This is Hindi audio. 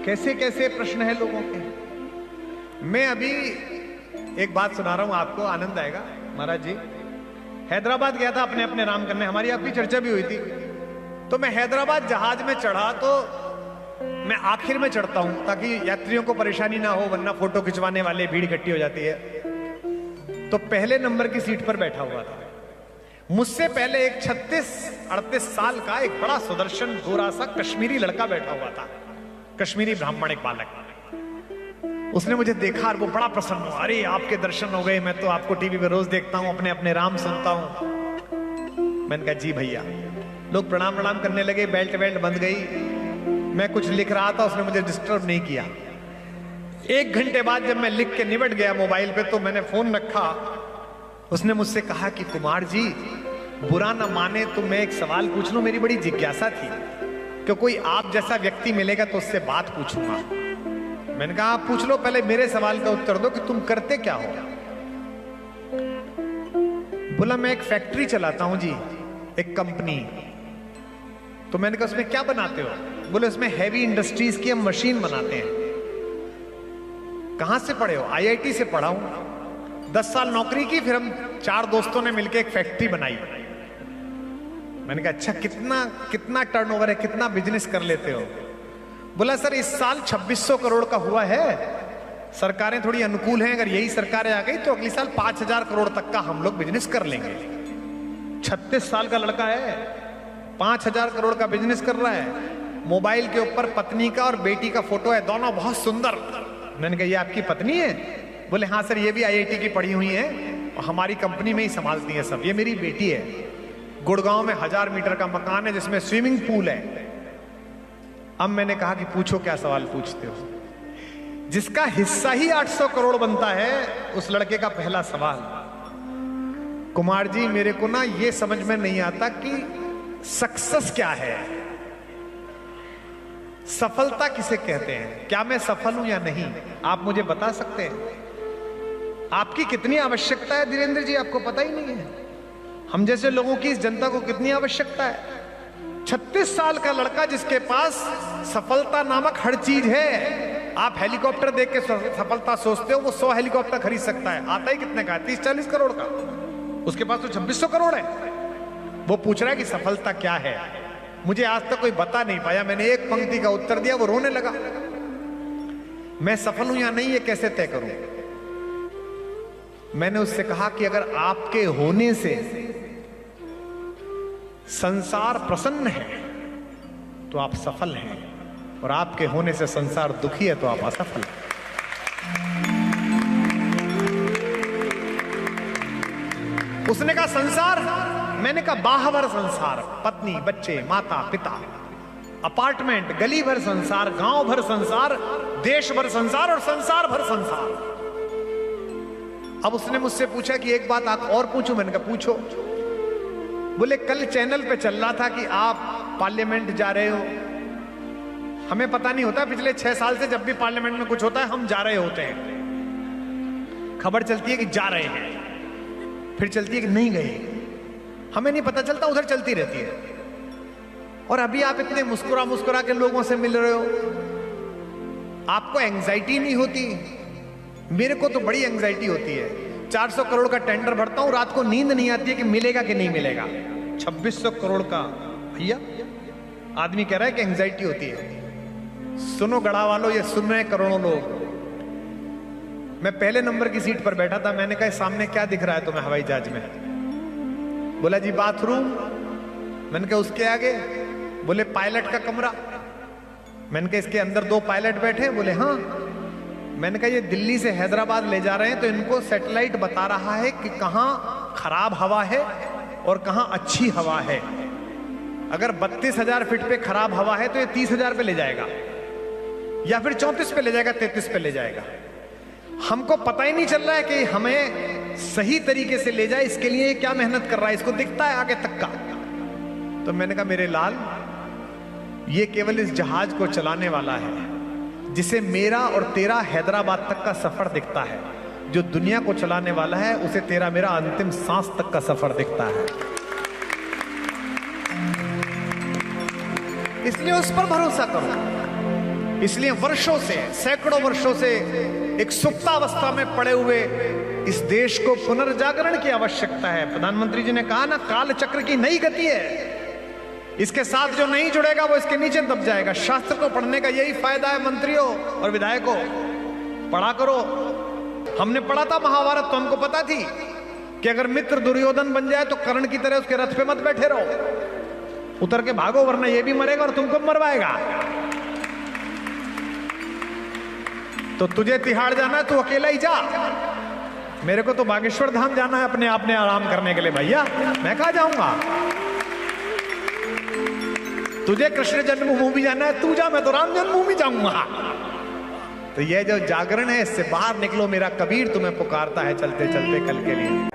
कैसे कैसे प्रश्न है लोगों के। मैं अभी एक बात सुना रहा हूं आपको, आनंद आएगा। महाराज जी, हैदराबाद गया था अपने अपने राम करने, हमारी आपकी चर्चा भी हुई थी। तो मैं हैदराबाद जहाज में चढ़ा, तो मैं आखिर में चढ़ता हूं ताकि यात्रियों को परेशानी ना हो, वरना फोटो खिंचवाने वाले भीड़ इकट्ठी हो जाती है। तो पहले नंबर की सीट पर बैठा हुआ था। मुझसे पहले एक 36-38 साल का एक बड़ा सुदर्शन गोरा सा कश्मीरी लड़का बैठा हुआ था, कश्मीरी ब्राह्मण, एक बालक। उसने मुझे देखा और वो बड़ा प्रसन्न हुआ। अरे आपके दर्शन हो गए, मैं तो आपको टीवी पे रोज देखता हूं, अपने अपने राम सुनता हूं। मैंने कहा जी भैया। लोग प्रणाम प्रणाम करने लगे, बेल्ट बंद गई। मैं कुछ लिख रहा था, उसने मुझे डिस्टर्ब नहीं किया। 1 घंटे बाद जब मैं लिख के निपट गया मोबाइल पे, तो मैंने फोन रखा। उसने मुझसे कहा कि कुमार जी, बुरा ना माने तो मैं एक सवाल पूछ लूं, मेरी बड़ी जिज्ञासा थी कि कोई आप जैसा व्यक्ति मिलेगा तो उससे बात पूछूंगा। मैंने कहा आप पूछ लो, पहले मेरे सवाल का उत्तर दो कि तुम करते क्या हो। बोला मैं एक फैक्ट्री चलाता हूं जी, एक कंपनी। तो मैंने कहा उसमें क्या बनाते हो? बोले उसमें हैवी इंडस्ट्रीज की हम मशीन बनाते हैं। कहां से पढ़े हो? IIT से पढ़ा हूं। 10 साल नौकरी की, फिर हम 4 दोस्तों ने मिलकर एक फैक्ट्री बनाई। मैंने कहा अच्छा, कितना टर्नओवर है, कितना बिजनेस कर लेते हो? बोला सर इस साल 2600 करोड़ का हुआ है। सरकारें थोड़ी अनुकूल हैं, अगर यही सरकारें आ गई तो अगली साल 5000 करोड़ तक का हम लोग बिजनेस कर लेंगे। 36 साल का लड़का है, 5000 करोड़ का बिजनेस कर रहा है। मोबाइल के ऊपर पत्नी का और बेटी का फोटो है, दोनों बहुत सुंदर। मैंने कहा ये आपकी पत्नी है? बोले हाँ सर, ये भी IIT की पढ़ी हुई है और हमारी कंपनी में ही संभालती है सब। ये मेरी बेटी है। गुड़गांव में 1000 मीटर का मकान है जिसमें स्विमिंग पूल है। अब मैंने कहा कि पूछो क्या सवाल पूछते हो। जिसका हिस्सा ही 800 करोड़ बनता है, उस लड़के का पहला सवाल, कुमार जी मेरे को ना ये समझ में नहीं आता कि सक्सेस क्या है, सफलता किसे कहते हैं, क्या मैं सफल हूं या नहीं, आप मुझे बता सकते हैं? आपकी कितनी आवश्यकता है धीरेन्द्र जी, आपको पता ही नहीं है। हम जैसे लोगों की इस जनता को कितनी आवश्यकता है। 36 साल का लड़का जिसके पास सफलता नामक हर चीज है। आप हेलीकॉप्टर देख के सफलता सोचते हो, वो 100 हेलीकॉप्टर खरीद सकता है। आता ही कितने का है? 30-40 करोड़ का। उसके पास तो 2600 करोड़ है। वो पूछ रहा है कि सफलता क्या है। मुझे आज तक कोई बता नहीं पाया। मैंने एक पंक्ति का उत्तर दिया, वो रोने लगा। मैं सफल हूं या नहीं ये कैसे तय करूं? मैंने उससे कहा कि अगर आपके होने से संसार प्रसन्न है तो आप सफल हैं, और आपके होने से संसार दुखी है तो आप असफल हैं। उसने कहा संसार? मैंने कहा बाहर संसार, पत्नी, बच्चे, माता, पिता, अपार्टमेंट, गली भर संसार, गांव भर संसार, देश भर संसार और संसार भर संसार। अब उसने मुझसे पूछा कि एक बात आप और पूछूं? मैंने कहा पूछो। बोले कल चैनल पे चल रहा था कि आप पार्लियामेंट जा रहे हो। हमें पता नहीं होता, पिछले 6 साल से जब भी पार्लियामेंट में कुछ होता है हम जा रहे होते हैं। खबर चलती है कि जा रहे हैं, फिर चलती है कि नहीं गए। हमें नहीं पता चलता, उधर चलती रहती है। और अभी आप इतने मुस्कुरा मुस्कुरा के लोगों से मिल रहे हो, आपको एंजाइटी नहीं होती? मेरे को तो बड़ी एंजाइटी होती है। 400 करोड़ का टेंडर भरता हूं, रात को नींद नहीं आती है कि मिलेगा कि नहीं मिलेगा। 2600 करोड़ का भैया आदमी कह रहा है कि एंजाइटी होती है। सुनो गढ़ा वालों, ये सुन रहे करोड़ों लोग। मैं पहले नंबर की सीट पर बैठा था। मैंने कहा सामने क्या दिख रहा है तुम्हें हवाई जहाज में? बोला जी बाथरूम। मैंने कहा उसके आगे? बोले पायलट का कमरा। मैंने कहा इसके अंदर 2 पायलट बैठे? बोले हाँ। मैंने कहा ये दिल्ली से हैदराबाद ले जा रहे हैं तो इनको सैटेलाइट बता रहा है कि कहां खराब हवा है और कहां अच्छी हवा है। अगर 32,000 फीट पे खराब हवा है तो ये 30,000 पे ले जाएगा, या फिर 34 पे ले जाएगा, 33 पे ले जाएगा। हमको पता ही नहीं चल रहा है कि हमें सही तरीके से ले जाए, इसके लिए क्या मेहनत कर रहा है, इसको दिखता है आगे तक का। तो मैंने कहा मेरे लाल, ये केवल इस जहाज को चलाने वाला है जिसे मेरा और तेरा हैदराबाद तक का सफर दिखता है। जो दुनिया को चलाने वाला है उसे तेरा मेरा अंतिम सांस तक का सफर दिखता है। इसलिए उस पर भरोसा करो। इसलिए वर्षों से, सैकड़ों वर्षों से एक सुप्तावस्था में पड़े हुए इस देश को पुनर्जागरण की आवश्यकता है। प्रधानमंत्री जी ने कहा ना, काल चक्र की नई गति है, इसके साथ जो नहीं जुड़ेगा वो इसके नीचे दब जाएगा। शास्त्र को पढ़ने का यही फायदा है मंत्रियों और विधायकों, पढ़ा करो। हमने पढ़ा था महाभारत, तो हमको पता थी कि अगर मित्र दुर्योधन बन जाए तो कर्ण की तरह उसके रथ पे मत बैठे रहो, उतर के भागो, वरना ये भी मरेगा और तुमको मरवाएगा। तो तुझे तिहाड़ जाना है, तू अकेला ही जा। मेरे को तो बागेश्वर धाम जाना है अपने आप ने आराम करने के लिए भैया, मैं कहां जाऊंगा। तुझे कृष्ण जन्मभूमि जाना है, तू जा, मैं तो राम जन्मभूमि जाऊंगा। तो ये जो जागरण है, इससे बाहर निकलो, मेरा कबीर तुम्हें पुकारता है चलते चलते कल के लिए।